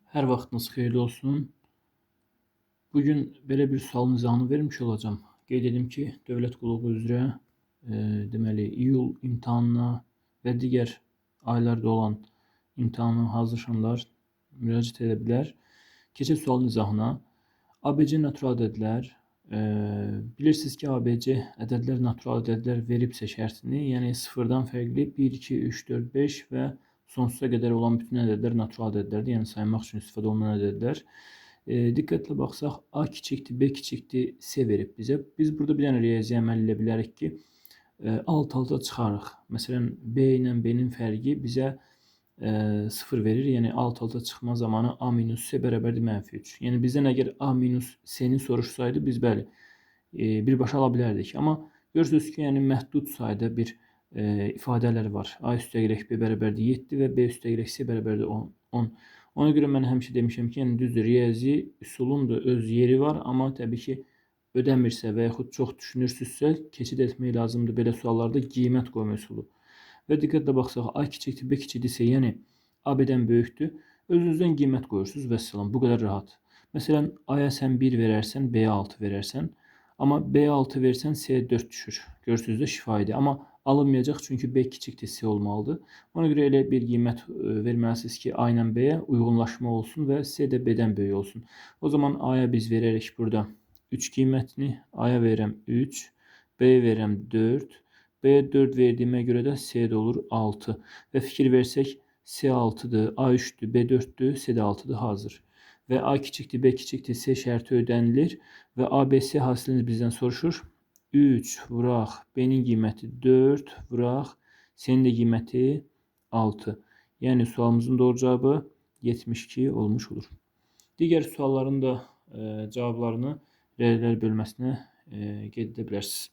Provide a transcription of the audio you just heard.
Hər vaxtınız xeyirli olsun. Bugün belə bir sualın izahını vermiş olacağım. Qeyd edim ki, dövlət qulluğu üzrə deməli iyul imtahanına və digər aylarda olan imtahana hazırlaşanlar müraciət edə bilər. Keçək sualın izahına. ABC natural ədədlər. Bilirsiniz ki, ABC ədədlər natural ədədlər veribsə şərtini, yəni sıfırdan fərqli 1, 2, 3, 4, 5 və sonsuza qədər olan bütün ədədlər natural ədədlərdir, yəni saymaq üçün istifadə olunan ədədlər. Diqqətlə baxsaq, A kiçikdir, B kiçikdir, C verib bizə. Biz burada bir dənə riyazi əməl edə bilərik ki, alt-alta çıxarıq. Məsələn, B ilə B-nin fərqi bizə 0 verir. Yəni alt-alta çıxma zamanı A minus C bərabərdir -3. Yəni bizdən əgər A minus C-ni soruşsaydı, biz bəli, birbaşa ala bilərdik. Amma görürsünüz ki, yəni məhdud sayda bir ifadələr var. A üstəgələk B bərabərdir 7 və B üstəgələk C bərabərdir 10. Ona görə mən həmişə demişəm ki, yəni düzdür, riyazi üsulun da öz yeri var, amma təbii ki, ödəmirsə və yaxud çox düşünürsünüzsə, keçid etmək lazımdır belə suallarda qiymət qoyma üsulu. Və diqqətlə baxsaq, A kiçikdir, B kiçikdirsə, yəni A B-dən böyükdür, özünüzdən qiymət qoyursunuz və salam, bu qədər rahat. Məsələn, A-ya sən 1 verərsən, B-yə 6 verərsən, amma B-yə 6 versən, C-yə 4 düşür. Görürsünüz də şifahidir, amma alınmayacaq çünki B kiçikdir, C olmalıdır. Ona görə elə bir qiymət verməlisiniz ki, A ilə B-yə uyğunlaşma olsun və C də B-dən böyük olsun. O zaman A-ya biz verərik burada 3 qiymətini, A-ya verirəm 3, B-yə verirəm 4, B-yə 4 verdiyimə görə də C-də olur 6 və fikir versək C 6-dır, A 3-dür, B 4-dür, C də 6-dır, hazır. Və A kiçikdir, B kiçikdir, C şərti ödənilir və ABC hasilini bizdən soruşur. 3 vuraq, B-nin qiyməti 4 vuraq, C-nin də qiyməti 6. Yəni sualımızın doğru cavabı 72 olmuş olur. Digər sualların da cavablarını rəylər bölməsinə qeyd edə bilərsiniz.